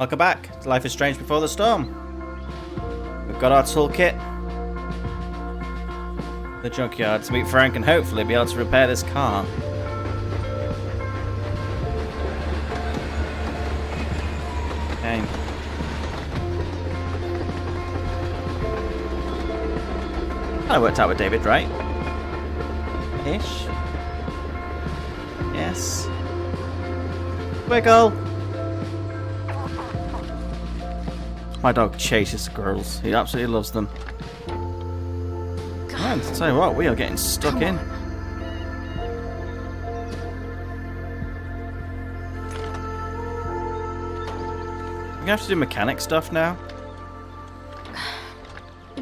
Welcome back to Life is Strange Before the Storm. We've got our toolkit. The junkyard to meet Frank and hopefully be able to repair this car. Okay. Kind of worked out with David, right? Ish. Yes. Wiggle. My dog chases squirrels. He absolutely loves them. Man, to tell you what, we are getting stuck in. We have to do mechanic stuff now.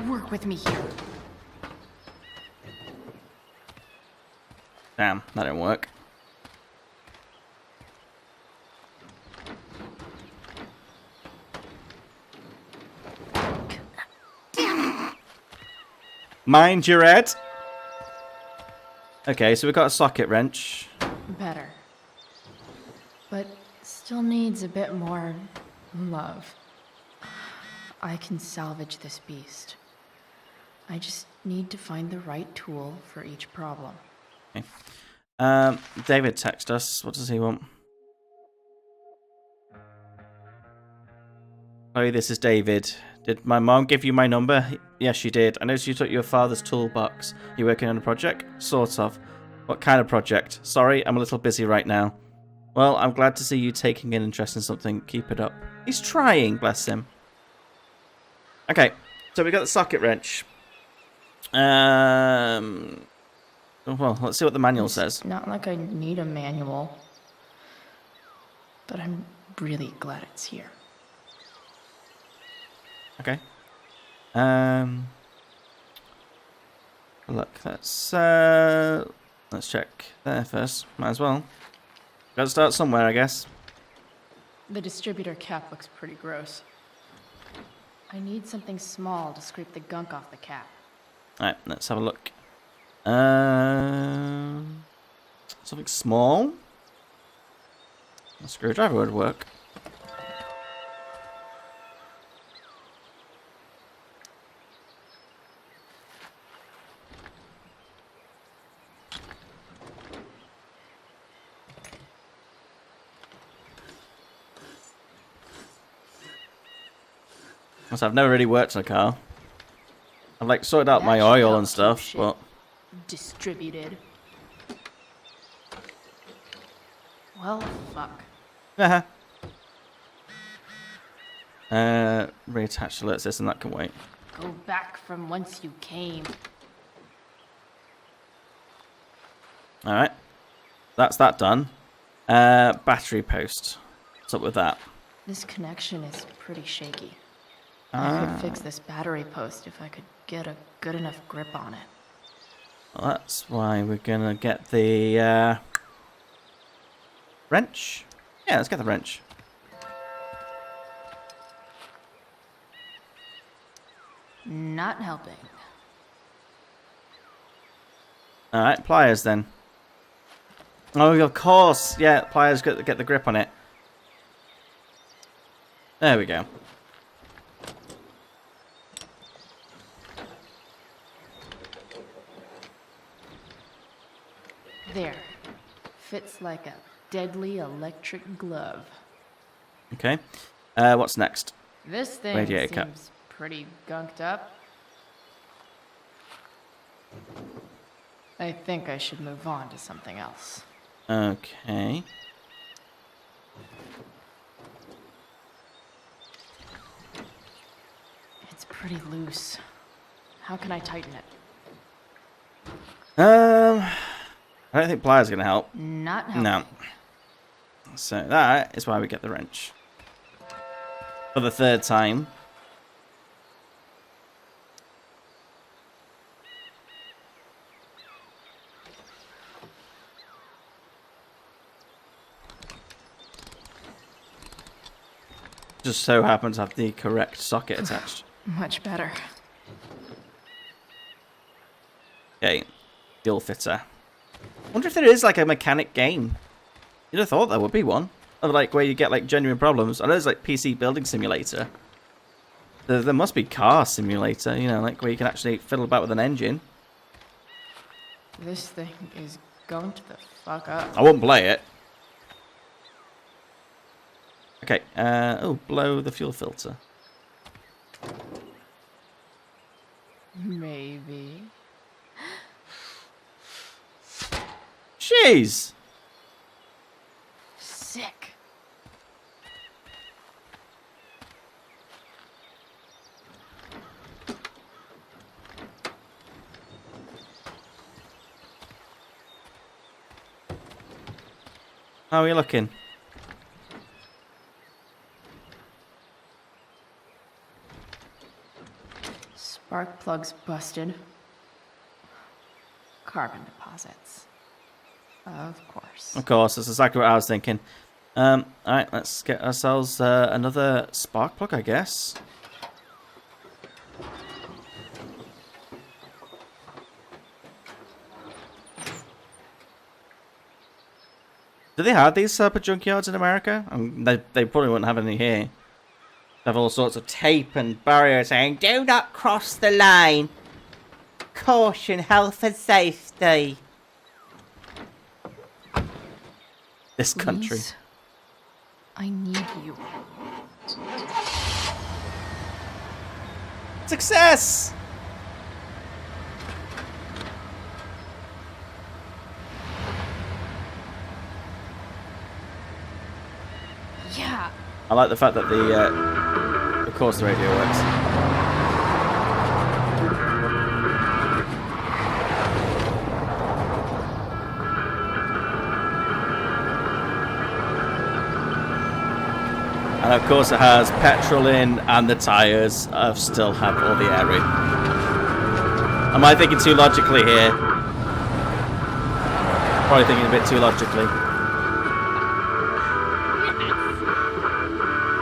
Work with me here. Damn, that didn't work. Mind your head. Okay, so we've got a socket wrench. Better. But still needs a bit more love. I can salvage this beast. I just need to find the right tool for each problem. Okay. David texted us. What does he want? Oh, this is David. Did my mom give you my number? Yes, she did. I noticed you took your father's toolbox. You working on a project? Sort of. What kind of project? Sorry, I'm a little busy right now. Well, I'm glad to see you taking an interest in something. Keep it up. He's trying, bless him. Okay, so we got the socket wrench. Well, let's see what the manual says. Not like I need a manual. But I'm really glad it's here. Okay. Look, let's check there first. Might as well. Got to start somewhere, I guess. The distributor cap looks pretty gross. I need something small to scrape the gunk off the cap. Alright, let's have a look. Something small. A screwdriver would work. So I've never really worked on a car. I've like sorted out my oil and stuff, but distributed. Well, fuck. Reattach alert system, that can wait. Go back from whence you came. Alright. That's that done. Battery post. What's up with that? This connection is pretty shaky. I could fix this battery post if I could get a good enough grip on it. Well, that's why we're gonna get the wrench. Yeah, let's get the wrench. Not helping. Alright, pliers then. Oh, of course. Yeah, pliers get the grip on it. There we go. There. Fits like a deadly electric glove. Okay. What's next? This thing Radiator seems cap. pretty gunked up. I think I should move on to something else. Okay. It's pretty loose. How can I tighten it? I don't think pliers are gonna help. Not helping. No. So that is why we get the wrench. For the third time. Just so happens to have the correct socket attached. Much better. Okay. Fuel fitter. I wonder if there is like a mechanic game. You'd have thought there would be one. like where you get like genuine problems. I know there's like PC building simulator. There must be car simulator, you know, like where you can actually fiddle about with an engine. This thing is going to the fuck up. I won't play it. Okay, oh, blow the fuel filter. Maybe. Jeez! Sick. How are you looking? Spark plug's busted. Carbon deposits. Of course. Of course, that's exactly what I was thinking. Alright, let's get ourselves another spark plug, I guess. Do they have these type of junkyards in America? They probably wouldn't have any here. They have all sorts of tape and barriers saying, "Do not cross the line. Caution, health and safety." This country. Please, I need you. Success! Yeah. I like the fact that of course the radio works. And of course it has petrol in and the tyres still have all the air in. Am I thinking too logically here? Probably thinking a bit too logically.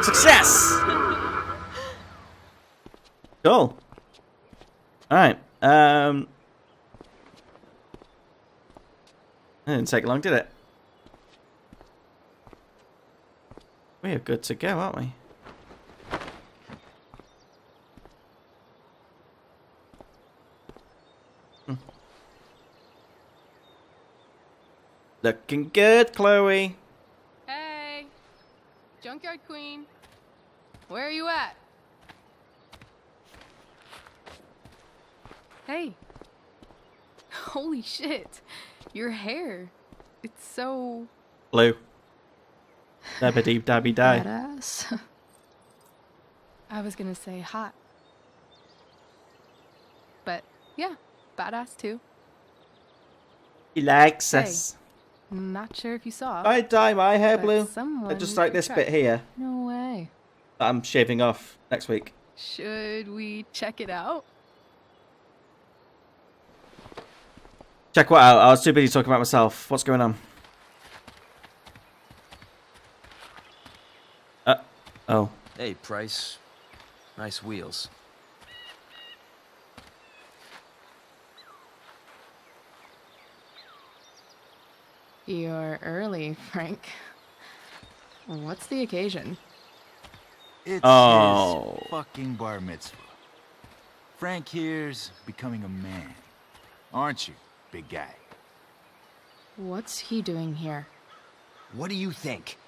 Success! Cool. Alright. It didn't take long, did it? We are good to go, aren't we? Looking good, Chloe. Hey, Junkyard Queen, where are you at? Hey, holy shit, your hair, it's so... Blue. Dabba deep dabby die. Badass. I was gonna say hot. But yeah, badass too. He likes Hey. us. Not sure if you saw. I dye my hair but blue. someone Just like could this try. bit here No way. that I'm shaving off next week. Should we check it out? Check what out. I was too busy talking about myself. What's going on? Oh. Hey, Price. Nice wheels. You're early, Frank. What's the occasion? It's Oh. his fucking bar mitzvah. Frank here's becoming a man. Aren't you, big guy? What's he doing here? What do you think?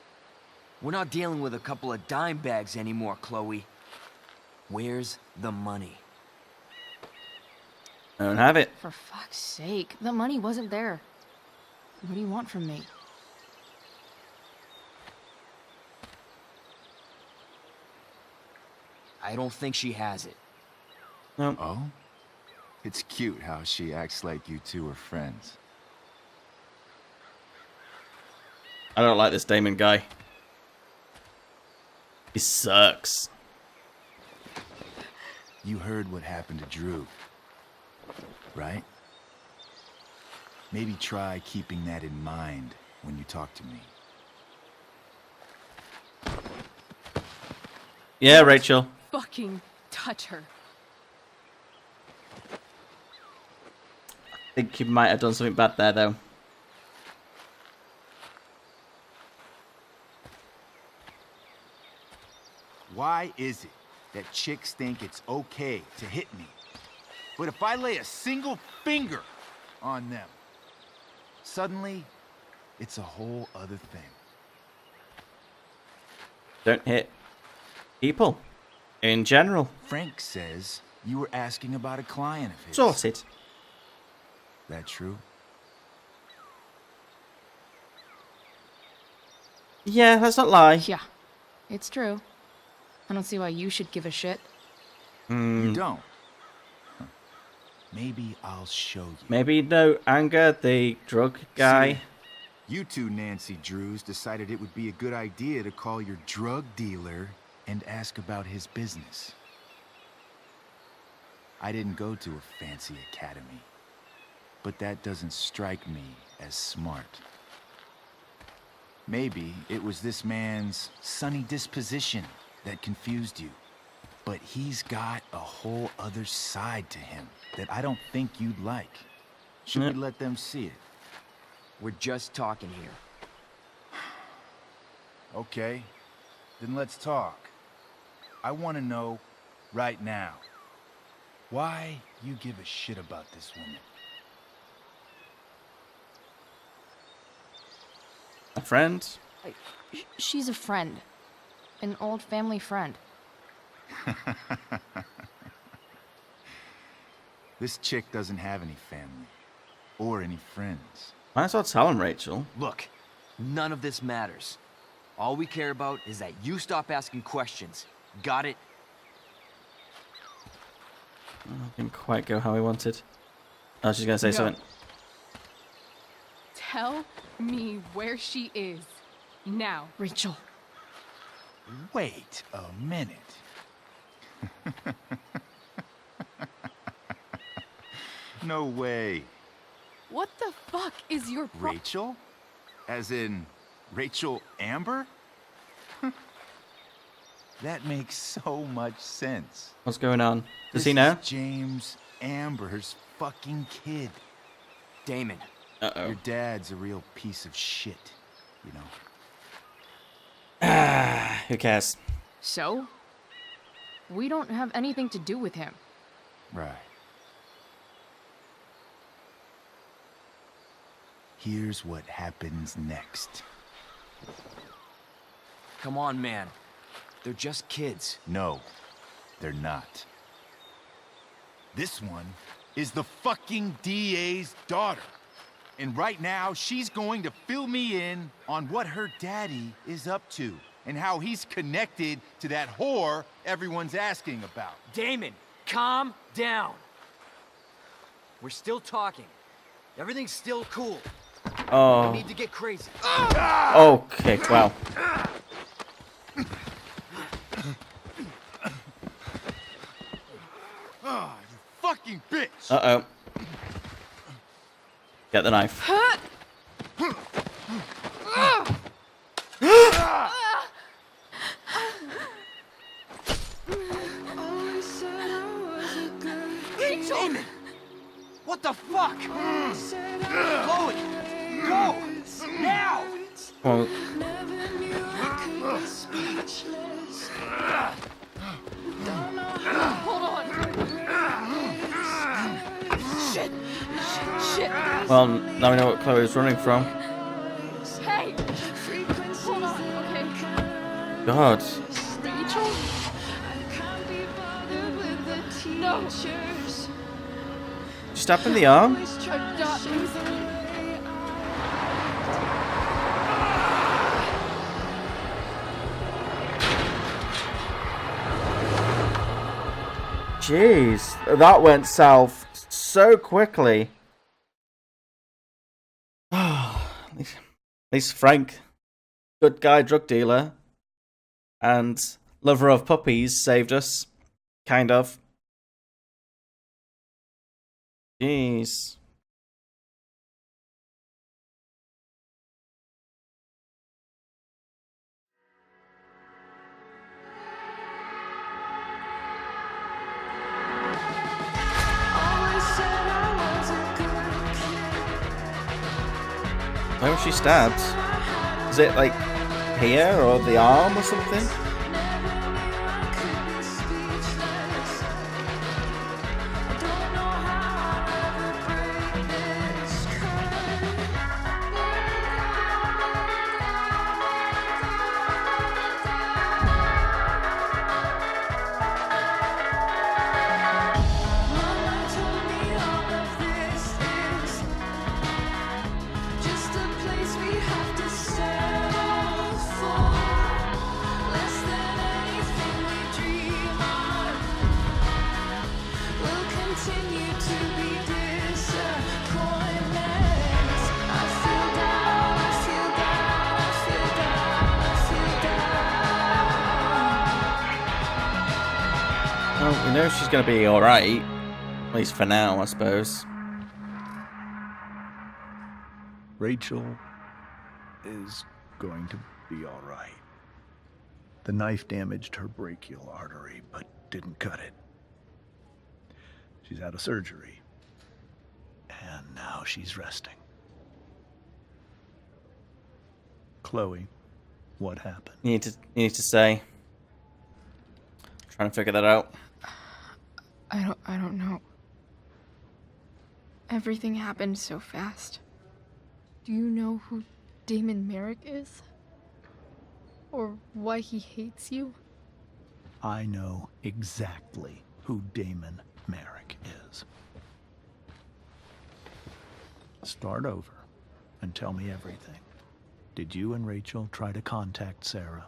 We're not dealing with a couple of dime bags anymore, Chloe. Where's the money? I don't have it. For fuck's sake, the money wasn't there. What do you want from me? I don't think she has it. No. Oh? It's cute how she acts like you two are friends. I don't like this Damon guy. He sucks. You heard what happened to Drew, right? Maybe try keeping that in mind when you talk to me. Yeah, Rachel. Fucking touch her. I think you might have done something bad there, though. Why is it that chicks think it's okay to hit me? But if I lay a single finger on them, suddenly, it's a whole other thing. Don't hit people in general. Frank says you were asking about a client of his. Sorted. That true? Yeah, let's not lie. Yeah, it's true. I don't see why you should give a shit. You don't? Huh. Maybe I'll show you. Maybe no anger, the drug guy. See, you two Nancy Drews decided it would be a good idea to call your drug dealer and ask about his business. I didn't go to a fancy academy, but that doesn't strike me as smart. Maybe it was this man's sunny disposition that confused you, but he's got a whole other side to him that I don't think you'd like. Should we let them see it? We're just talking here. Okay, then let's talk. I want to know right now why you give a shit about this woman. A friend? She's a friend. An old family friend. This chick doesn't have any family or any friends. Might as well tell him, Rachel. Look, none of this matters. All we care about is that you stop asking questions. Got it? Didn't quite go how we wanted. Oh, she's gonna say No. something. Tell me where she is. Now. Rachel. Wait a minute. No way. What the fuck is your Rachel? As in Rachel Amber? That makes so much sense. What's going on? Does This he know? is James Amber's fucking kid. Damon. Uh-oh. Your dad's a real piece of shit, you know. Who cares? So? We don't have anything to do with him. Right. Here's what happens next. Come on, man. They're just kids. No, they're not. This one is the fucking DA's daughter. And right now, she's going to fill me in on what her daddy is up to and how he's connected to that whore everyone's asking about. Damon, calm down. We're still talking. Everything's still cool. Oh. We need to get crazy. Okay, wow. Ah, you fucking bitch! Uh-oh. Get the knife. Damon! What the fuck? Chloe! Go! Now! Well, Hold on. Shit. Shit. well, now we know what Chloe's running from. Hey. Hold on. Okay. God. Rachel? No. Stab in the arm? I'm not losing. Jeez, that went south so quickly. At least Frank, good guy drug dealer and lover of puppies, saved us. Kind of. Jeez. Where was she stabbed? Is it like here or the arm or something? Well, we know she's going to be alright. At least for now, I suppose. Rachel is going to be all right. The knife damaged her brachial artery, but didn't cut it. She's had a surgery, and now she's resting. Chloe, what happened? You need to say. Trying to figure that out. I don't know. Everything happened so fast. Do you know who Damon Merrick is? Or why he hates you? I know exactly who Damon Merrick is. Start over and tell me everything. Did you and Rachel try to contact Sera?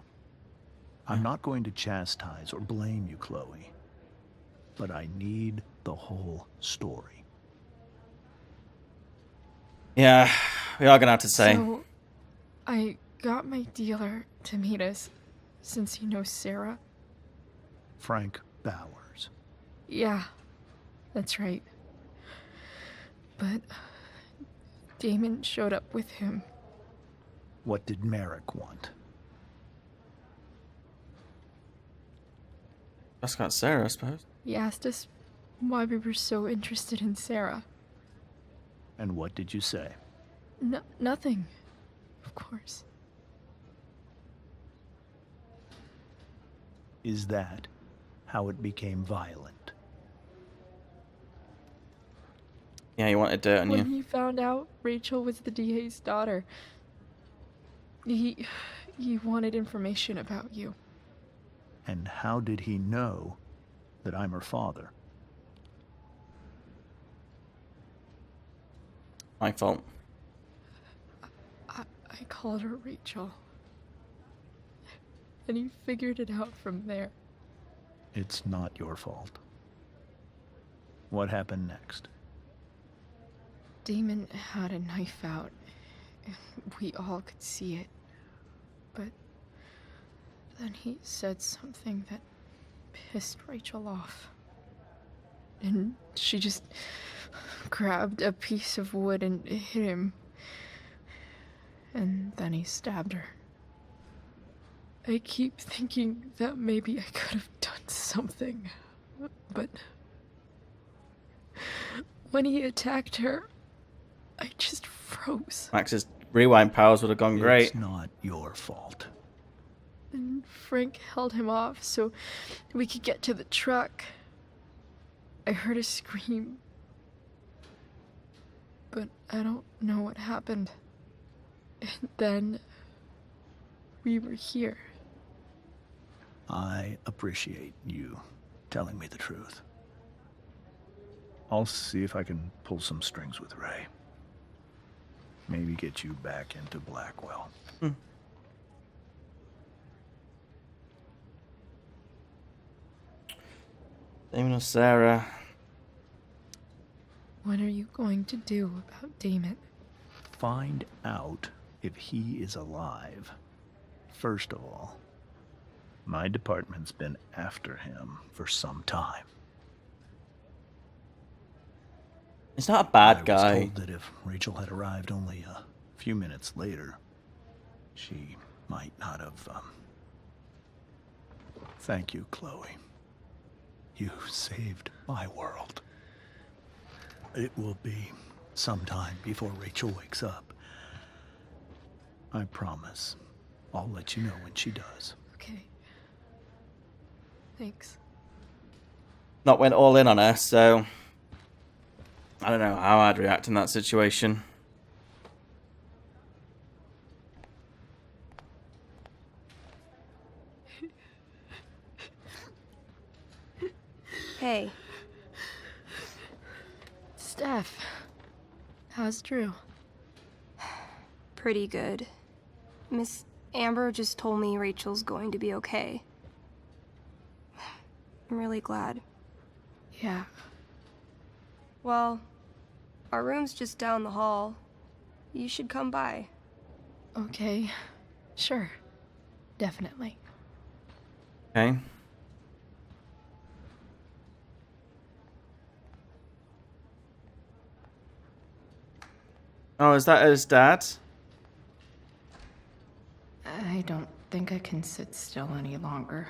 I'm not going to chastise or blame you, Chloe, but I need the whole story. Yeah, we are going to have to say. So, I got my dealer to meet us, since he knows Sera. Frank Bowers. Yeah, that's right. But Damon showed up with him. What did Merrick want? That's got Sarah, I suppose. He asked us why we were so interested in Sera. And what did you say? Nothing, of course. Is that how it became violent? Yeah, he wanted dirt on When you. he found out Rachel was the DA's daughter, he wanted information about you. And how did he know that I'm her father? My fault. I called her Rachel. And he figured it out from there. It's not your fault. What happened next? Damon had a knife out, and we all could see it. But then he said something that pissed Rachel off. And she just grabbed a piece of wood and hit him. And then he stabbed her. I keep thinking that maybe I could have done something, but when he attacked her, I just froze. Max's rewind powers would have gone great. It's not your fault. And Frank held him off so we could get to the truck. I heard a scream, but I don't know what happened. And then we were here. I appreciate you telling me the truth. I'll see if I can pull some strings with Ray. Maybe get you back into Blackwell. Damon or Sarah? What are you going to do about Damon? Find out if he is alive. First of all, my department's been after him for some time. He's not a bad I guy. was told that if Rachel had arrived only a few minutes later, she might not have, Thank you, Chloe. You saved my world. It will be some time before Rachel wakes up. I promise. I'll let you know when she does. Okay. Thanks. Not went all in on her, so I don't know how I'd react in that situation. Hey, Steph, how's Drew? pretty good. Miss Amber just told me Rachel's going to be okay. I'm really glad. Yeah. Well, our room's just down the hall. You should come by. Okay. Sure. Definitely. Okay. Oh, is that his dad? I don't think I can sit still any longer.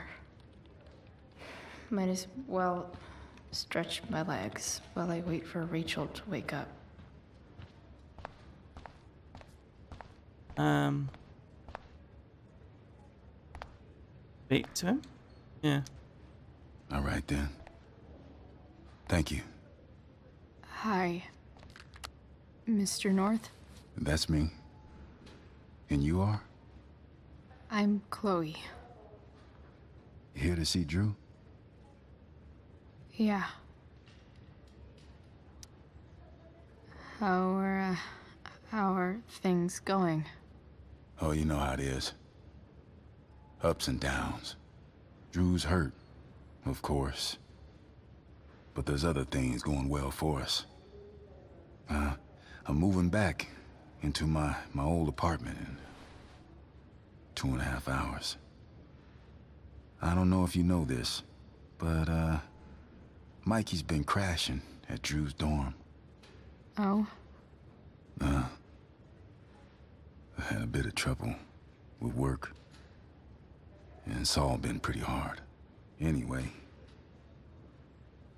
Might as well stretch my legs while I wait for Rachel to wake up. Speak to him? Yeah. All right, then. Thank you. Hi, Mr. North. That's me. And you are? I'm Chloe. Here to see Drew? Yeah. How are things going? Oh, you know how it is. Ups and downs. Drew's hurt, of course. But there's other things going well for us. I'm moving back into my old apartment in 2.5 hours. I don't know if you know this, but Mikey's been crashing at Drew's dorm. Oh? I had a bit of trouble with work. And it's all been pretty hard. Anyway,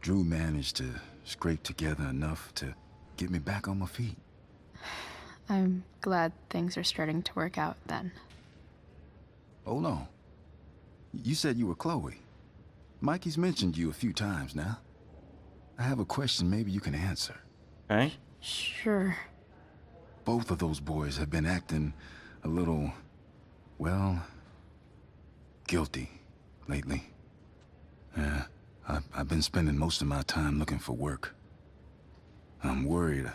Drew managed to scrape together enough to get me back on my feet. I'm glad things are starting to work out then. Hold on. You said you were Chloe. Mikey's mentioned you a few times now. I have a question maybe you can answer. Okay. Sure. Both of those boys have been acting a little, well, guilty lately. Yeah, I've been spending most of my time looking for work. I'm worried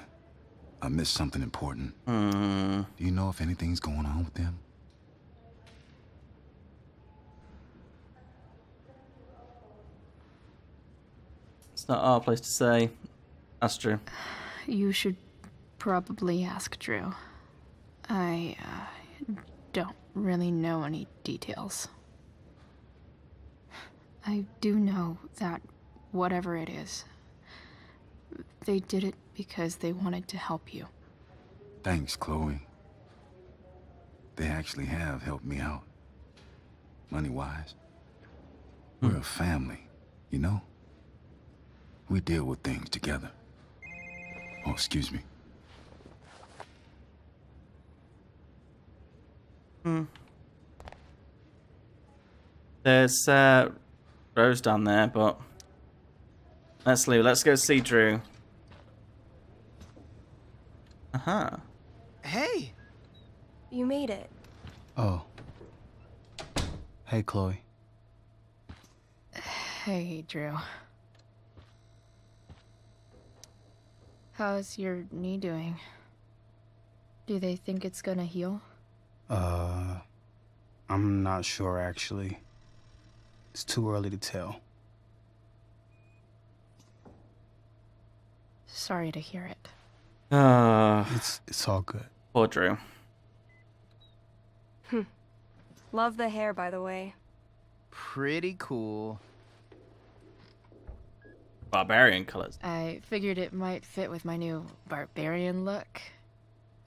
I missed something important. Do you know if anything's going on with them? It's not our place to say. That's true. You should probably ask Drew. I don't really know any details. I do know that whatever it is, they did it because they wanted to help you. Thanks, Chloe. They actually have helped me out. Money-wise. We're a family, you know? We deal with things together. Oh, excuse me. There's Rose down there, but let's leave. Let's go see Drew. Uh-huh. Hey! You made it. Oh. Hey, Chloe. Hey, Drew. How's your knee doing? Do they think it's gonna heal? I'm not sure, actually. It's too early to tell. Sorry to hear it. It's all good. Poor Drew. Love the hair, by the way. Pretty cool. Barbarian colors. I figured it might fit with my new barbarian look.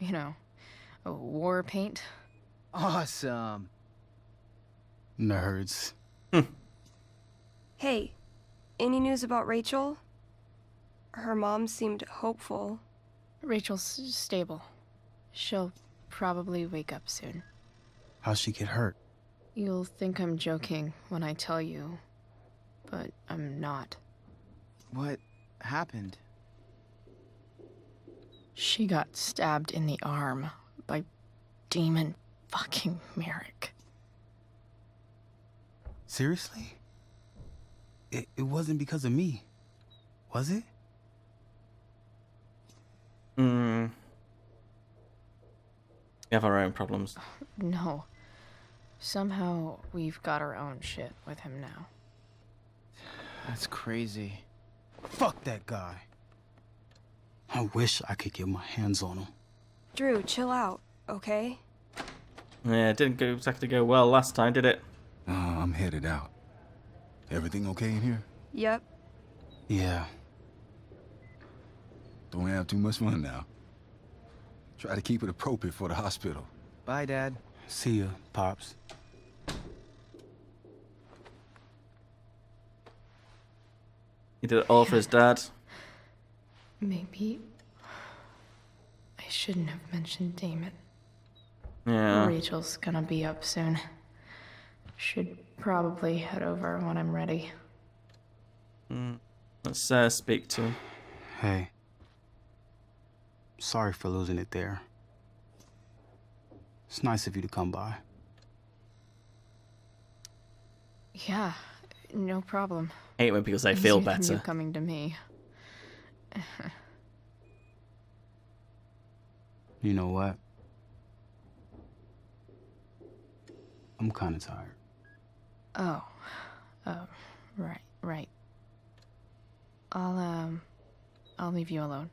You know, a war paint. Awesome. Nerds. Hey, any news about Rachel? Her mom seemed hopeful. Rachel's stable. She'll probably wake up soon. How'd she get hurt? You'll think I'm joking when I tell you, but I'm not. What happened? She got stabbed in the arm by demon fucking Merrick. Seriously? It wasn't because of me, was it? We have our own problems. No. Somehow we've got our own shit with him now. That's crazy. Fuck that guy. I wish I could get my hands on him. Drew, chill out, okay? Yeah, it didn't exactly go well last time, did it? I'm headed out. Everything okay in here? Yep. Yeah. Don't have too much fun now. Try to keep it appropriate for the hospital. Bye, Dad. See ya, Pops. He did it all for his dad. Maybe I shouldn't have mentioned Damon. Yeah. Rachel's gonna be up soon. Should probably head over when I'm ready. Let's speak to him. Hey. Sorry for losing it there. It's nice of you to come by. Yeah, no problem. Hate when people say feel Easier than you better. coming to me. You know what? I'm kind of tired. Oh, right. I'll leave you alone.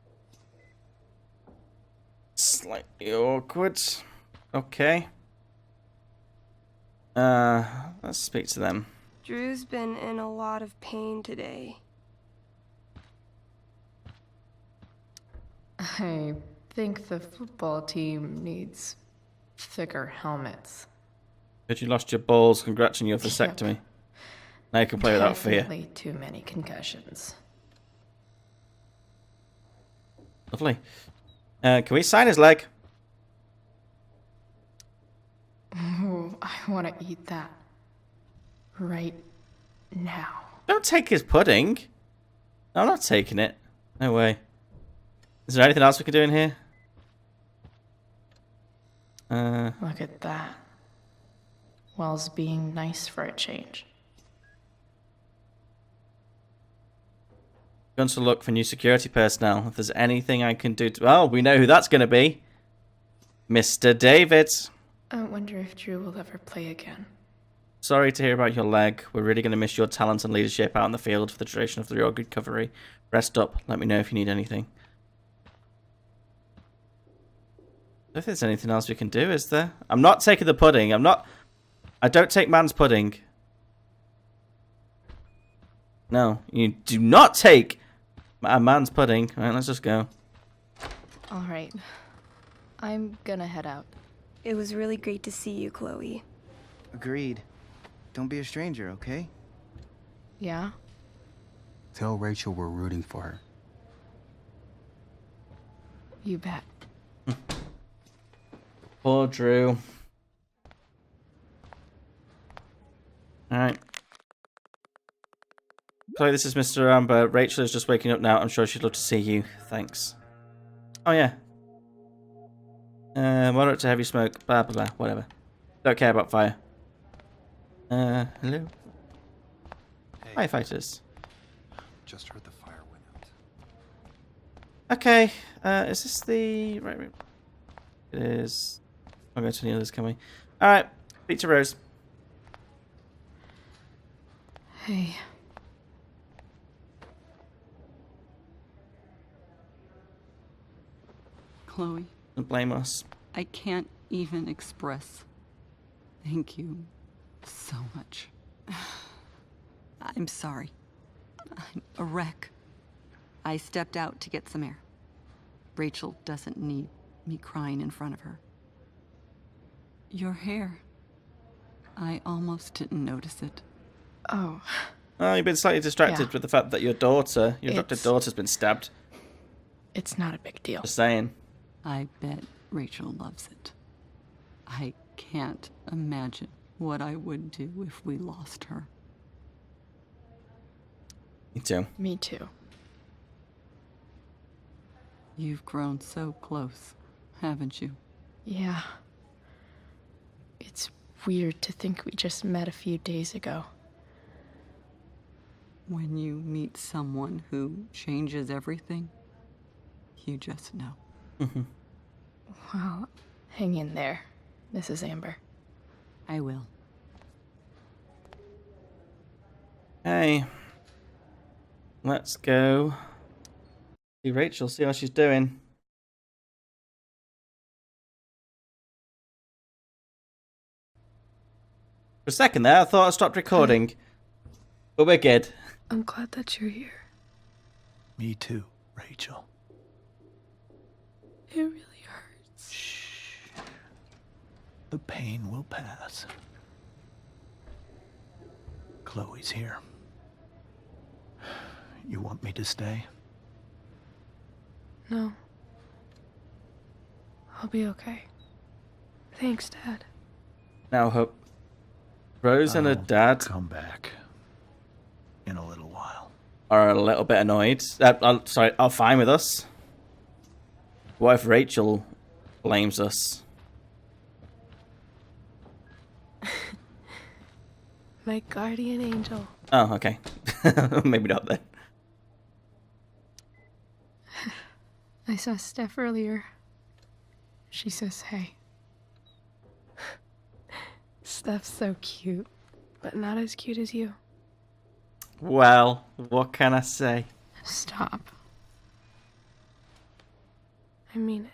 Slightly awkward. Okay. Let's speak to them. Drew's been in a lot of pain today. I think the football team needs thicker helmets. But you lost your balls. Congrats on your vasectomy. Now you can play without fear. Definitely too many concussions. Lovely. Can we sign his leg? Ooh, I want to eat that. Right now. Don't take his pudding. No, I'm not taking it. No way. Is there anything else we can do in here? Look at that. Wells being nice for a change. Going to look for new security personnel. If there's anything I can do to... Oh, we know who that's going to be. Mr. David. I wonder if Drew will ever play again. Sorry to hear about your leg. We're really going to miss your talent and leadership out in the field for the duration of your recovery. Rest up. Let me know if you need anything. If there's anything else we can do, is there? I'm not taking the pudding. I don't take man's pudding. No, you do not take a man's pudding. All right, let's just go. All right. I'm gonna head out. It was really great to see you, Chloe. Agreed. Don't be a stranger, okay? Yeah? Tell Rachel we're rooting for her. You bet. Poor Drew. Alright. Chloe, this is Mr. Amber. Rachel is just waking up now. I'm sure she'd love to see you. Thanks. Oh, yeah. Moderate to heavy smoke. Blah, blah, blah. Whatever. Don't care about fire. Hello? Hey, Firefighters. just heard the fire went out. Okay. Is this the... Right. It is... I'll go to the others, can we? Alright. Speak to Rose. Hey. Chloe, Don't blame us. I can't even express thank you so much. I'm sorry. I'm a wreck. I stepped out to get some air. Rachel doesn't need me crying in front of her. Your hair. I almost didn't notice it. Oh. Oh, you've been slightly distracted Yeah. with the fact that your adopted daughter's been stabbed. It's not a big deal. Just saying. I bet Rachel loves it. I can't imagine what I would do if we lost her. Me too. Me too. You've grown so close, haven't you? Yeah. It's weird to think we just met a few days ago. When you meet someone who changes everything, you just know. Well, hang in there, Mrs. Amber. I will. Hey. Let's go see Rachel, see how she's doing. For a second there, I thought I stopped recording. But we're good. I'm glad that you're here. Me too, Rachel. It really hurts. The pain will pass. Chloe's here. You want me to stay? No. I'll be okay. Thanks, Dad. Now, hope Rose and her I'll dad come back in a little while. are a little bit annoyed. Are fine with us. What if Rachel blames us? My guardian angel. Oh, okay. Maybe not then. I saw Steph earlier. She says hey. Steph's so cute, but not as cute as you. Well, what can I say? Stop. I mean it.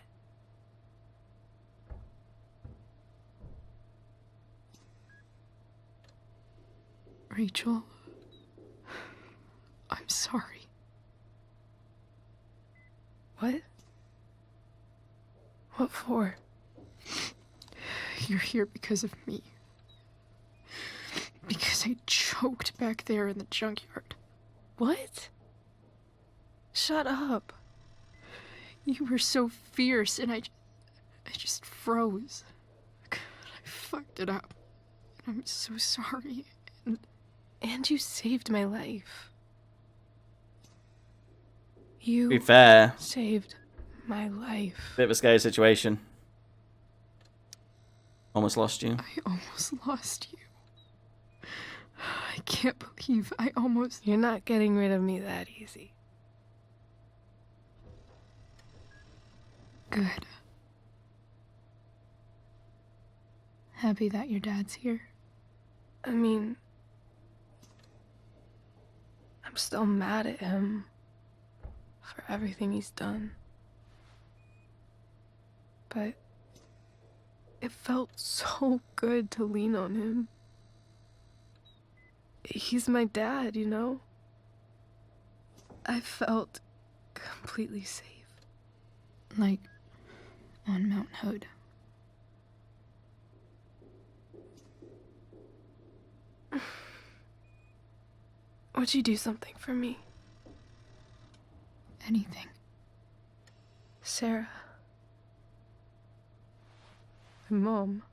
Rachel, I'm sorry. What? What for? You're here because of me. Because I choked back there in the junkyard. What? Shut up. You were so fierce and I just froze. God, I fucked it up. I'm so sorry. And you saved my life. You To be fair, saved my life. bit of a scary situation. Almost lost you. I almost lost you. I can't believe I almost... You're not getting rid of me that easy. Good. Happy that your dad's here. I mean... I'm still mad at him for everything he's done. But it felt so good to lean on him. He's my dad, you know? I felt completely safe. Like on Mount Hood. Would you do something for me? Anything. Sera. My mom.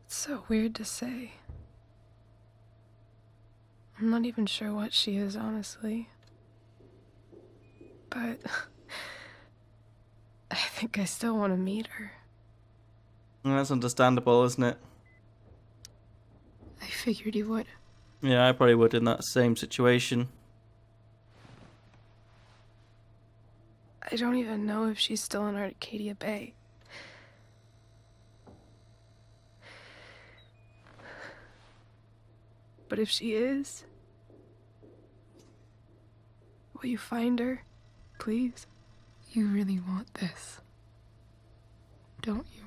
It's so weird to say. I'm not even sure what she is, honestly. But I think I still want to meet her. That's understandable, isn't it? I figured you would. Yeah, I probably would in that same situation. I don't even know if she's still in Arcadia Bay. But if she is, will you find her, please? You really want this, don't you?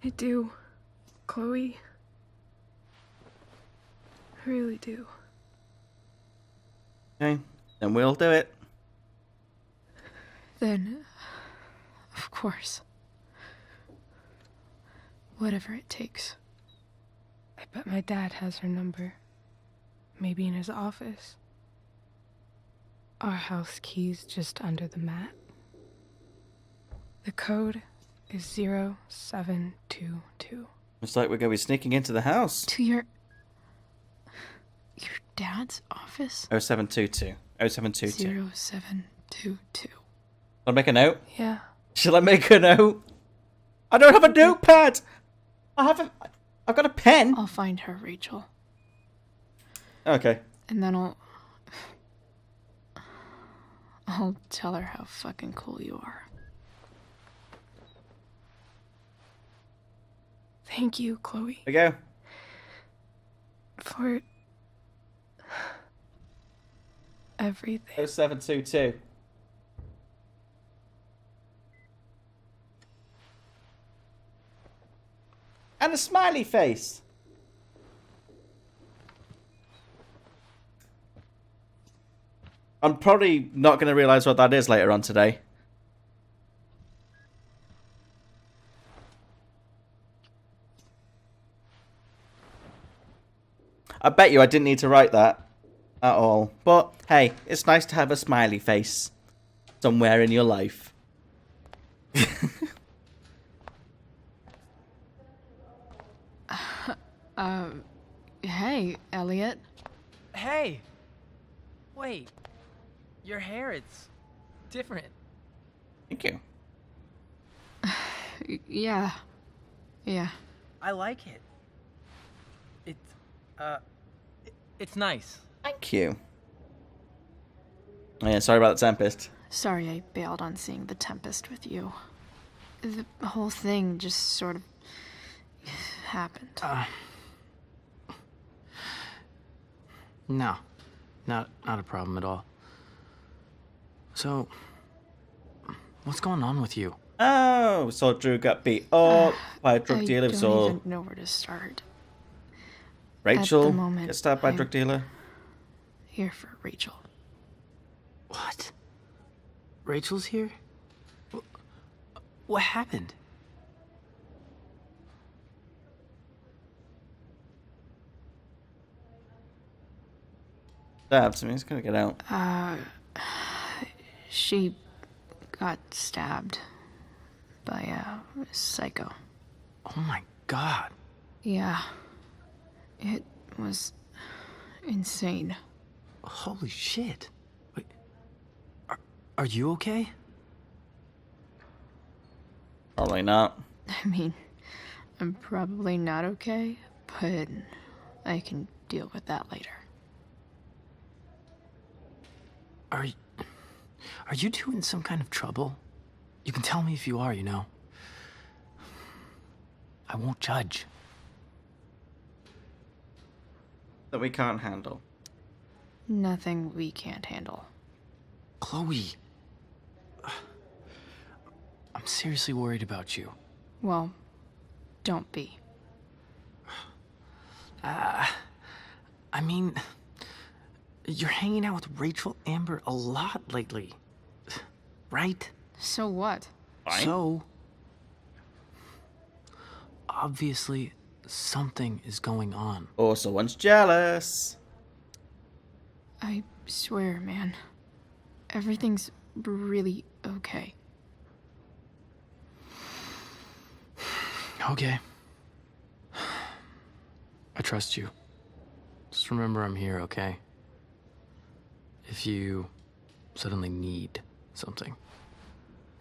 I do, Chloe. I really do. Okay, then we'll do it. Then, of course, whatever it takes. I bet my dad has her number. Maybe in his office. Our house key's just under the mat. The code is 0722. Looks like we're going to be sneaking into the house. To your dad's office? 0722. 0722. 0722. I'll make a note. Yeah. Shall I make a note? I don't have a notepad. I've got a pen. I'll find her, Rachel. Okay. And then I'll tell her how fucking cool you are. Thank you, Chloe. There we go. For everything. 0722. And a smiley face. I'm probably not going to realise what that is later on today. I bet you I didn't need to write that at all. But hey, it's nice to have a smiley face somewhere in your life. Hey, Elliot. Hey! Wait. Your hair, it's different. Thank you. Yeah. Yeah. I like it. It's nice. Thank you. Oh, yeah, sorry about the Tempest. Sorry I bailed on seeing the Tempest with you. The whole thing just sort of happened. No. Not a problem at all. So, what's going on with you? Oh, so Drew got beat up by a drug dealer. I don't even know where to start. Rachel At the moment, gets stabbed by a I'm drug dealer. Here for Rachel. What? Rachel's here? What happened? Stabbed, so he's gonna get out. She got stabbed by a psycho. Oh my god. Yeah. It was insane. Holy shit. Wait, are you okay? Probably not. I mean, I'm probably not okay, but I can deal with that later. Are you two in some kind of trouble? You can tell me if you are, you know. I won't judge. That we can't handle. Nothing we can't handle. Chloe. I'm seriously worried about you. Well, don't be. I mean, you're hanging out with Rachel Amber a lot lately. Right? So what? Fine. So, obviously, something is going on. Or someone's jealous. I swear, man. Everything's really okay. Okay. I trust you. Just remember I'm here, okay? If you suddenly need something.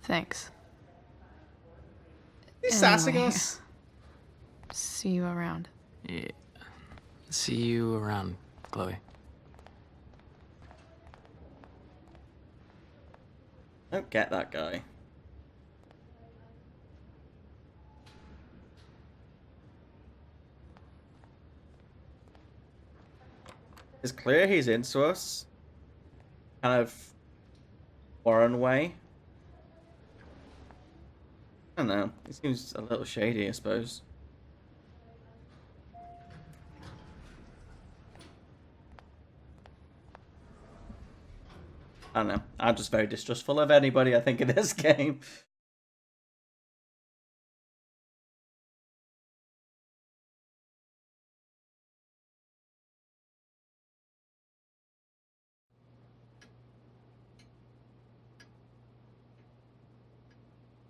Thanks. He's sassing Anyway. us. See you around. Yeah. See you around, Chloe. Don't get that guy. It's clear he's into us. Kind of foreign way. I don't know. He seems a little shady, I suppose. I don't know. I'm just very distrustful of anybody, I think, in this game.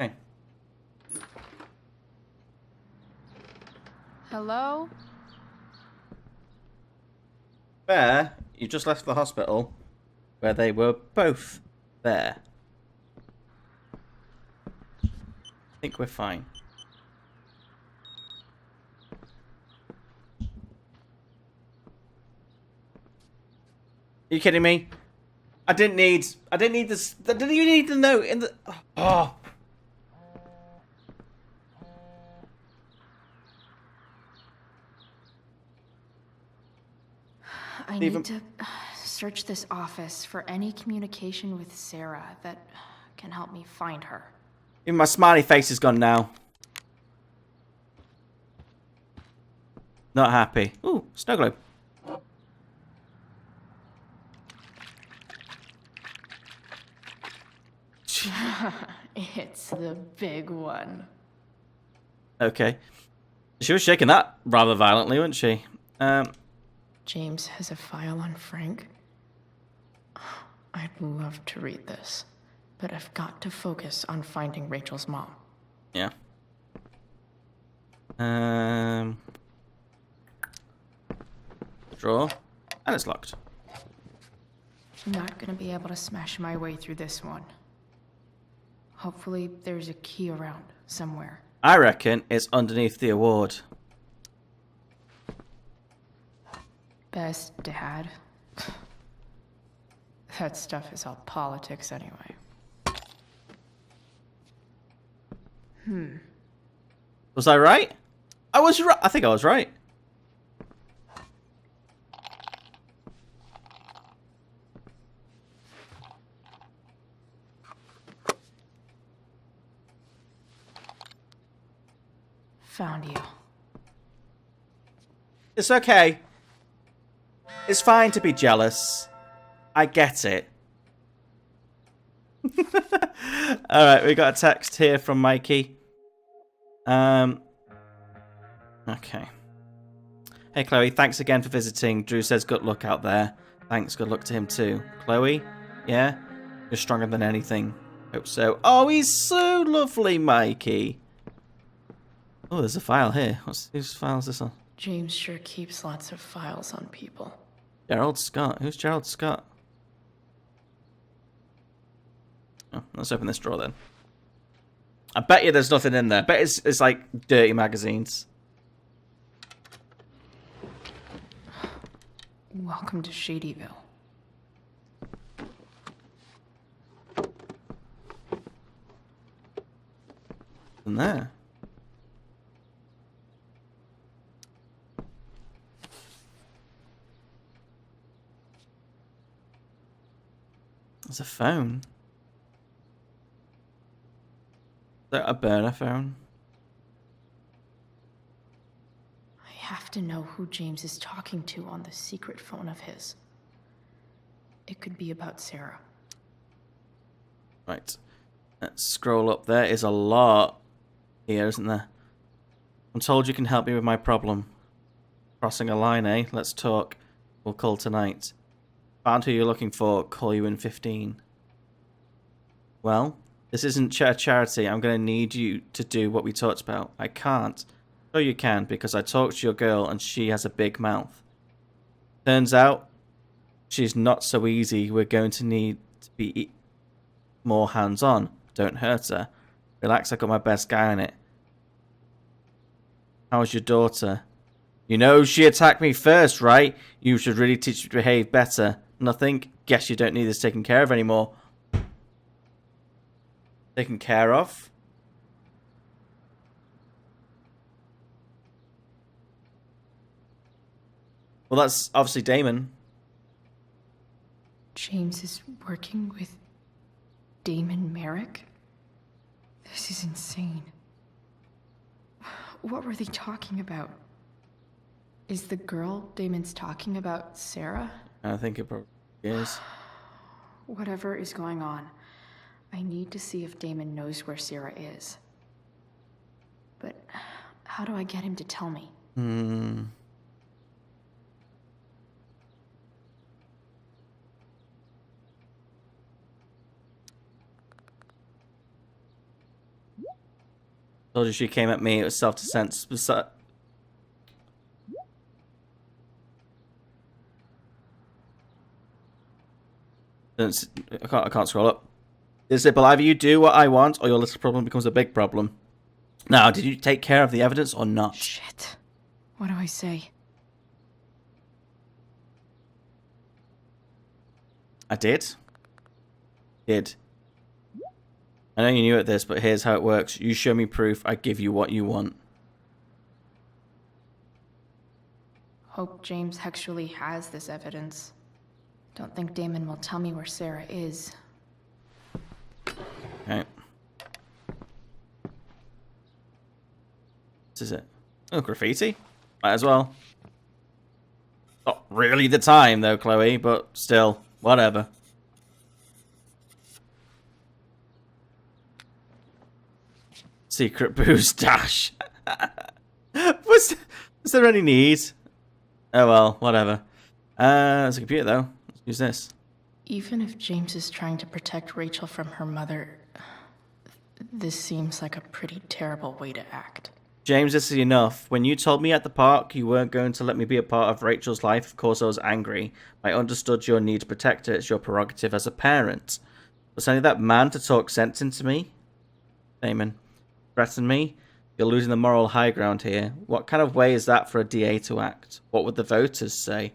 Okay. Hello? Bear, you just left the hospital where they were both there. I think we're fine. Are you kidding me? I didn't need this. I didn't even need the note in the. Oh. I need to search this office for any communication with Sera that can help me find her. Even my smiley face is gone now. Not happy. Ooh, snow globe. It's the big one. Okay. She was shaking that rather violently, wasn't she? James has a file on Frank. I'd love to read this, but I've got to focus on finding Rachel's mom. Yeah. Drawer. And it's locked. I'm not gonna be able to smash my way through this one. Hopefully there's a key around somewhere. I reckon it's underneath the award. Best dad. That stuff is all politics anyway. Was I right? I was right. I think I was right. Found you. It's okay. It's fine to be jealous. I get it. Alright, we got a text here from Mikey. Okay. Hey Chloe, thanks again for visiting. Drew says good luck out there. Thanks, good luck to him too. Chloe? Yeah? You're stronger than anything. Hope so. Oh, he's so lovely, Mikey. Oh, there's a file here. Whose file is this on? James sure keeps lots of files on people. Gerald Scott. Who's Gerald Scott? Oh, let's open this drawer then. I bet you there's nothing in there. I bet it's like dirty magazines. Welcome to Shadyville. In there. There's a phone. Is that a burner phone? I have to know who James is talking to on the secret phone of his. It could be about Sera. Right. Let's scroll up. There is a lot here, isn't there? I'm told you can help me with my problem. Crossing a line, eh? Let's talk. We'll call tonight. Found who you're looking for. Call you in 15. Well, this isn't a charity. I'm going to need you to do what we talked about. I can't. So you can, because I talked to your girl and she has a big mouth. Turns out, she's not so easy. We're going to need to be more hands-on. Don't hurt her. Relax, I got my best guy on it. How's your daughter? You know she attacked me first, right? You should really teach her to behave better. Nothing? Guess you don't need this taken care of anymore. Taken care of? Well, that's obviously Damon. James is working with Damon Merrick? This is insane. What were they talking about? Is the girl Damon's talking about Sera? I think it probably is. Whatever is going on, I need to see if Damon knows where Sera is. But how do I get him to tell me? Told you she came at me. It was self-defense. I can't scroll up. Is it, but either you do what I want, or your little problem becomes a big problem. Now, did you take care of the evidence or not? Shit. What do I say? I did. I know you knew at this, but here's how it works. You show me proof, I give you what you want. Hope James actually has this evidence. Don't think Damon will tell me where Sera is. Okay. This is it. Oh, graffiti? Might as well. Not really the time, though, Chloe, but still, whatever. Secret booze dash. Was there any need? Oh well, whatever. There's a computer, though. Let's use this. Even if James is trying to protect Rachel from her mother, this seems like a pretty terrible way to act. James, this is enough. When you told me at the park you weren't going to let me be a part of Rachel's life, of course I was angry. I understood your need to protect her. It's your prerogative as a parent. Was only that man to talk sense into me? Damon, threaten me? You're losing the moral high ground here. What kind of way is that for a DA to act? What would the voters say?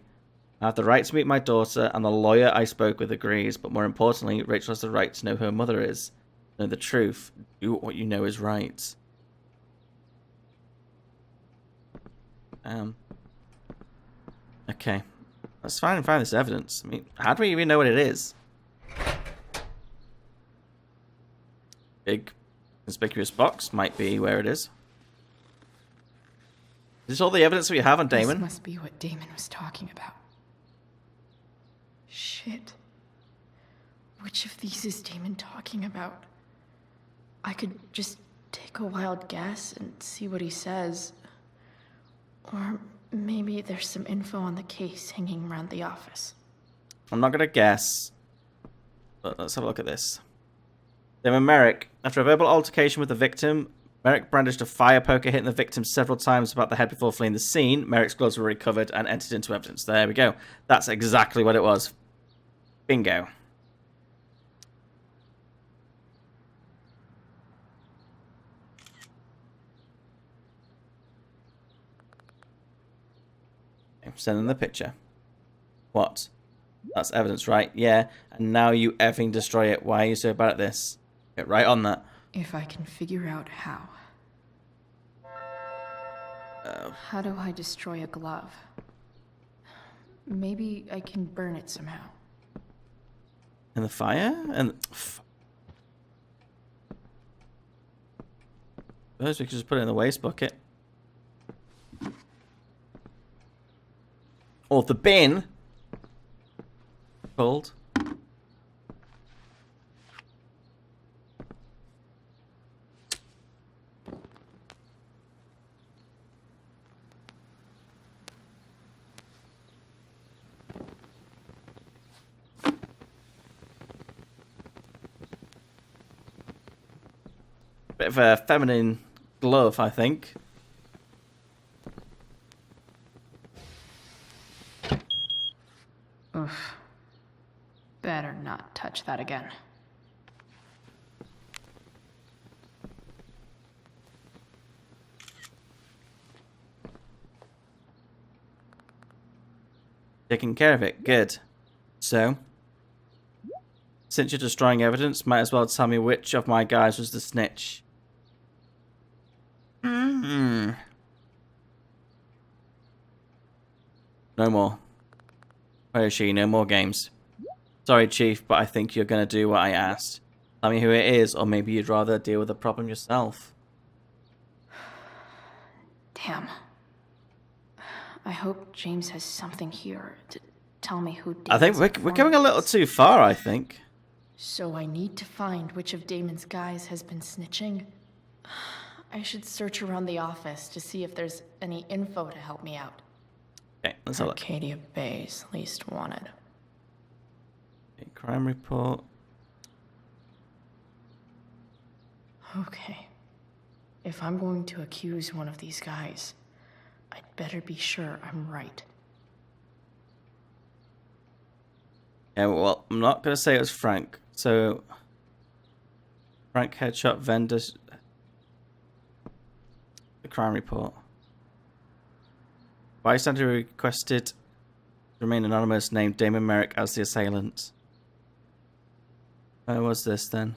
I have the right to meet my daughter, and the lawyer I spoke with agrees, but more importantly, Rachel has the right to know who her mother is. Know the truth. Do what you know is right. Okay. Let's find this evidence. I mean, how do we even know what it is? Big, conspicuous box might be where it is. Is this all the evidence we have on Damon? This must be what Damon was talking about. Shit. Which of these is Damon talking about? I could just take a wild guess and see what he says. Or maybe there's some info on the case hanging around the office. I'm not going to guess. But let's have a look at this. Damon Merrick. After a verbal altercation with the victim, Merrick brandished a fire poker, hitting the victim several times about the head before fleeing the scene. Merrick's gloves were recovered and entered into evidence. There we go. That's exactly what it was. Bingo. Send them the picture. What? That's evidence, right? Yeah. And now you effing destroy it. Why are you so bad at this? Get right on that. If I can figure out how. How do I destroy a glove? Maybe I can burn it somehow. In the fire? And suppose we could just put it in the waste bucket. Or the bin. Cold. Bit of a feminine glove, I think. Oof. Better not touch that again. Taking care of it. Good. So, since you're destroying evidence, might as well tell me which of my guys was the snitch. No more. Where is she? No more games. Sorry, Chief, but I think you're going to do what I asked. Tell me who it is, or maybe you'd rather deal with the problem yourself. Damn. I hope James has something here to tell me who Damon's I think we're going a little too far, I think. So I need to find which of Damon's guys has been snitching. I should search around the office to see if there's any info to help me out. Okay, let's have a look. Arcadia Bay's least wanted. Okay, crime report. Okay. If I'm going to accuse one of these guys, I'd better be sure I'm right. Yeah, well, I'm not going to say it was Frank. So, Frank headshot vendors. The crime report. Bystander requested to remain anonymous, named Damon Merrick as the assailant. Where was this then?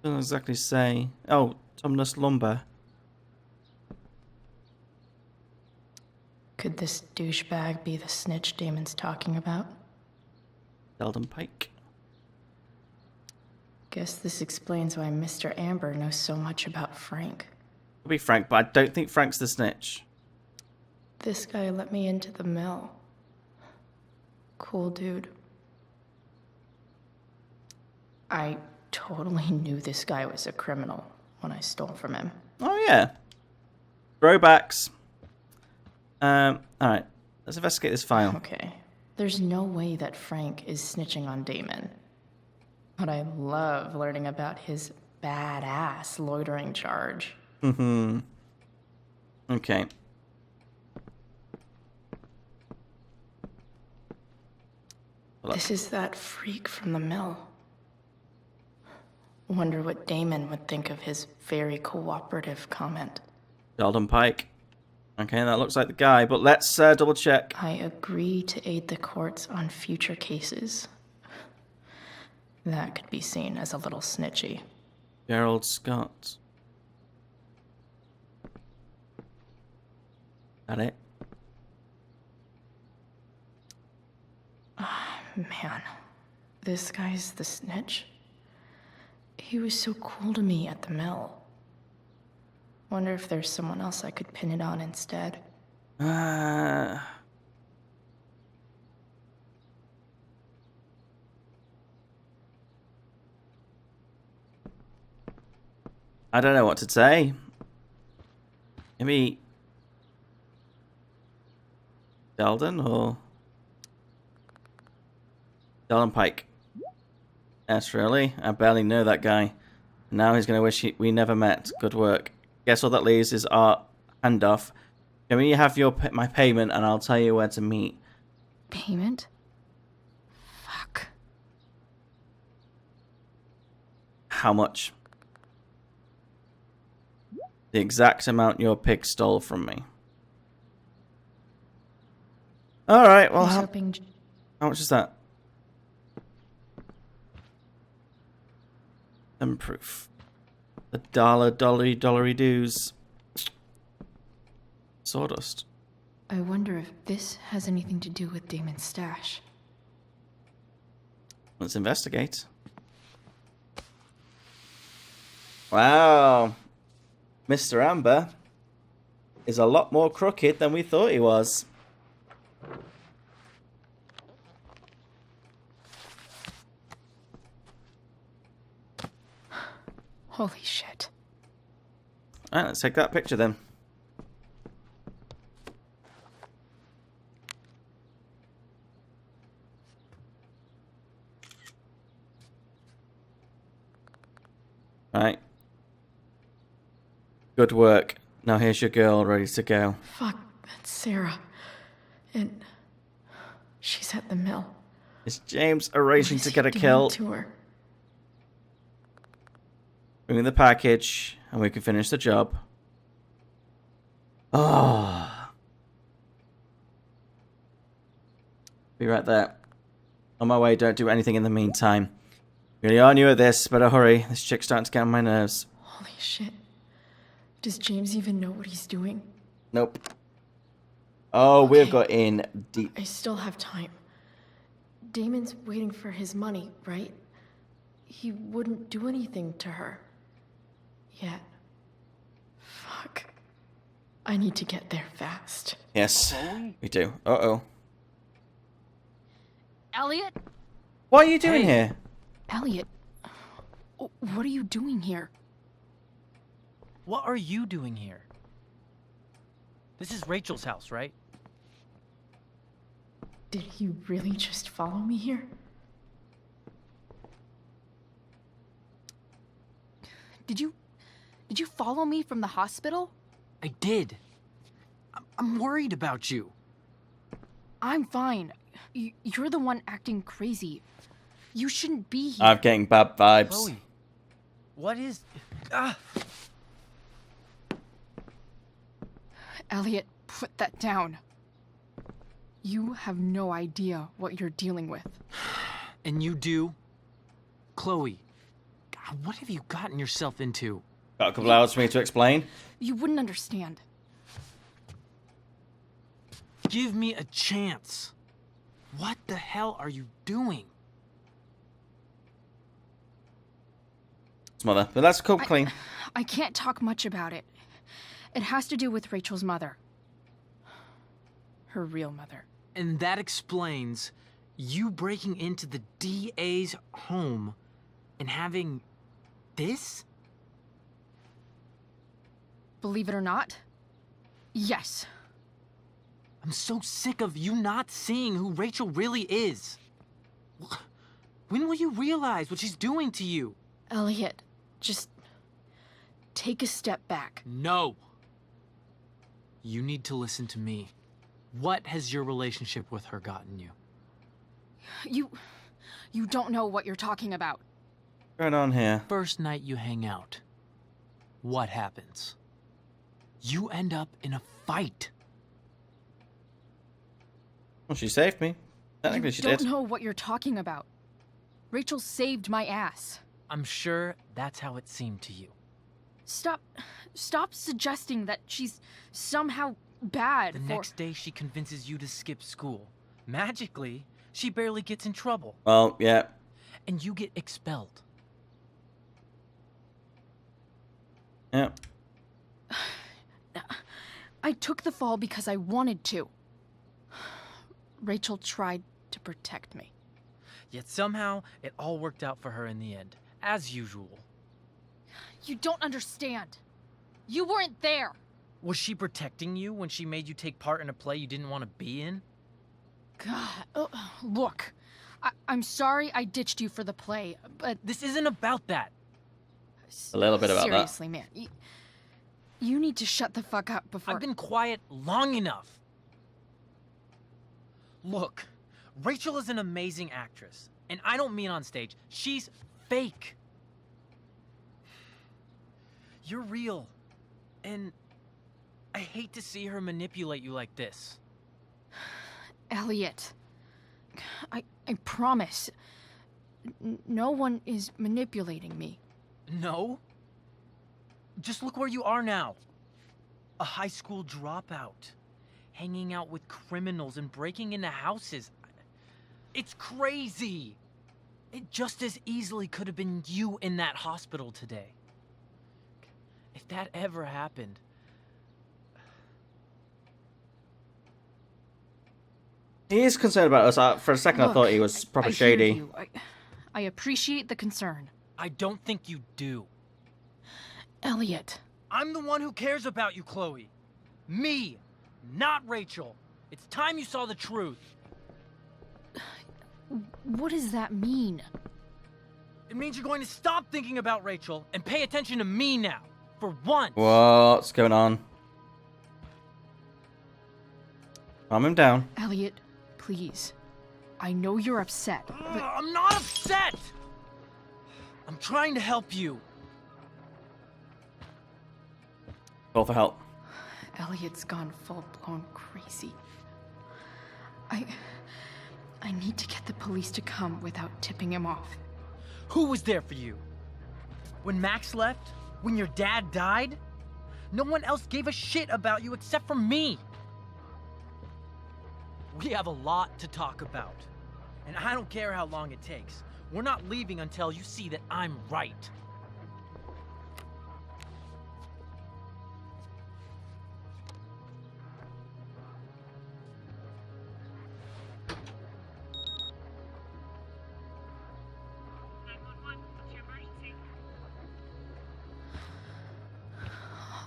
Doesn't exactly say. Oh, Tumnus Lumber. Could this douchebag be the snitch Damon's talking about? Sheldon Pike. Guess this explains why Mr. Amber knows so much about Frank. Could be Frank, but I don't think Frank's the snitch. This guy let me into the mill. Cool dude. I totally knew this guy was a criminal when I stole from him. Oh yeah. Throwbacks. Alright. Let's investigate this file. Okay. There's no way that Frank is snitching on Damon. But I love learning about his badass loitering charge. Mm-hmm. Okay. This is that freak from the mill. Wonder what Damon would think of his very cooperative comment. Sheldon Pike. Okay, that looks like the guy, but let's double check. I agree to aid the courts on future cases. That could be seen as a little snitchy. Gerald Scott. That it? Man, this guy's the snitch. He was so cool to me at the mill. Wonder if there's someone else I could pin it on instead. I don't know what to say. Maybe Sheldon or Sheldon Pike. Yes, really? I barely know that guy. Now he's gonna wish we never met. Good work. Guess all that leaves is our handoff. Can we have my payment and I'll tell you where to meet? Payment? Fuck. How much? The exact amount your pig stole from me. Alright, well, how much is that? And proof. The dollary dues. Sawdust. I wonder if this has anything to do with Damon's stash. Let's investigate. Wow. Mr. Amber is a lot more crooked than we thought he was. Holy shit. Alright, let's take that picture then. Alright. Good work. Now here's your girl ready to go. Fuck, that's Sera. And she's at the mill. Is James arranging to get a Doing kill? to her. Bring in the package, and we can finish the job. Oh. Be right there. On my way, don't do anything in the meantime. Really are new at this, better hurry. This chick's starting to get on my nerves. Holy shit. Does James even know what he's doing? Nope. Oh, Okay. we've got in deep. I still have time. Damon's waiting for his money, right? He wouldn't do anything to her. Yet. Fuck. I need to get there fast. Yes, we do. Uh-oh. Elliot? What are you doing here? Elliot, what are you doing here? What are you doing here? This is Rachel's house, right? Did he really just follow me here? Did you follow me from the hospital? I did. I'm worried about you. I'm fine. You're the one acting crazy. You shouldn't be here. I'm getting bad vibes. Chloe, what is... Elliot, put that down. You have no idea what you're dealing with. And you do? Chloe, God, what have you gotten yourself into? Got a couple hours for me to explain. You wouldn't understand. Give me a chance. What the hell are you doing? It's mother, but that's cool, clean. I can't talk much about it. It has to do with Rachel's mother. Her real mother. And that explains you breaking into the DA's home and having this? Believe it or not, yes. I'm so sick of you not seeing who Rachel really is. When will you realize what she's doing to you? Elliot, just take a step back. No. You need to listen to me. What has your relationship with her gotten you? You don't know what you're talking about. What's going on here? First night you hang out, what happens? You end up in a fight. Well, she saved me. Technically, she did. You don't know what you're talking about. Rachel saved my ass. I'm sure that's how it seemed to you. Stop suggesting that she's somehow bad. The next day she convinces you to skip school. Magically, she barely gets in trouble. Well, yeah. And you get expelled. Yeah. I took the fall because I wanted to. Rachel tried to protect me. Yet somehow, it all worked out for her in the end, as usual. You don't understand. You weren't there. Was she protecting you when she made you take part in a play you didn't want to be in? God, look. I'm sorry I ditched you for the play, but... This isn't about that. A little bit about Seriously, man. You need to shut the fuck up before... I've been quiet long enough. Look, Rachel is an amazing actress. And I don't mean on stage. She's fake. You're real. And I hate to see her manipulate you like this. Elliot, I promise. No one is manipulating me. No? Just look where you are now. A high school dropout. Hanging out with criminals and breaking into houses. It's crazy. It just as easily could have been you in that hospital today. If that ever happened... He is concerned about us. For a second, I thought he was proper shady. I appreciate the concern. I don't think you do. Elliot. I'm the one who cares about you, Chloe. Me, not Rachel. It's time you saw the truth. What does that mean? It means you're going to stop thinking about Rachel and pay attention to me now. For once. What's going on? Calm him down. Elliot, please. I know you're upset, but... I'm not upset! I'm trying to help you. Call for help. Elliot's gone full-blown crazy. I need to get the police to come without tipping him off. Who was there for you? When Max left? When your dad died? No one else gave a shit about you except for me. We have a lot to talk about. And I don't care how long it takes. We're not leaving until you see that I'm right.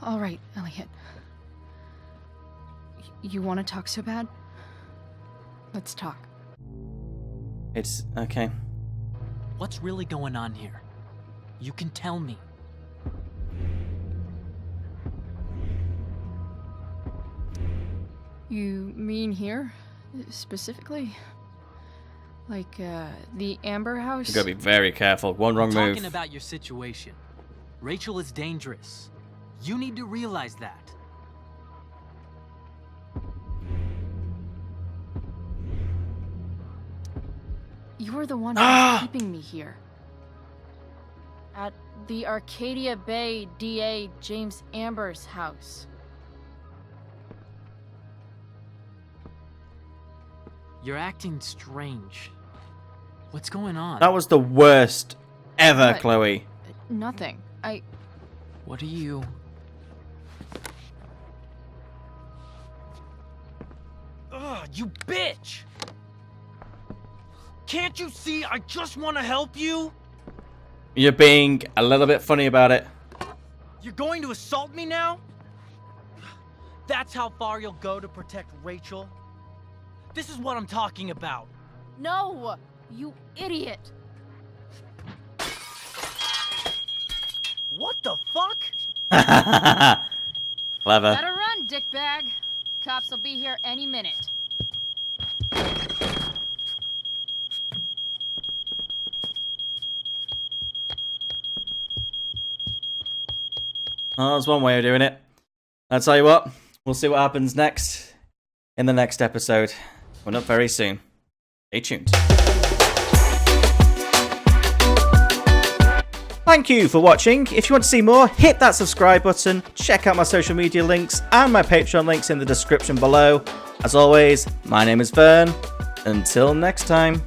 All right, Elliot. You want to talk so bad? Let's talk. It's okay. What's really going on here? You can tell me. You mean here? Specifically? Like, the Amber House? You gotta be very careful. One wrong move. Talking about your situation. Rachel is dangerous. You need to realize that. You're the one who's keeping me here. At the Arcadia Bay DA James Amber's house. You're acting strange. What's going on? That was the worst ever, What? Chloe. Nothing. What are you... Ugh, you bitch! Can't you see I just want to help you? You're being a little bit funny about it. You're going to assault me now? That's how far you'll go to protect Rachel? This is what I'm talking about. No! You idiot! What the fuck? Clever. Better run, dickbag. Cops will be here any minute. Oh, that's one way of doing it. I'll tell you what, we'll see what happens next in the next episode. Coming up very soon. Stay tuned. Thank you for watching. If you want to see more, hit that subscribe button. Check out my social media links and my Patreon links in the description below. As always, my name is Vern. Until next time.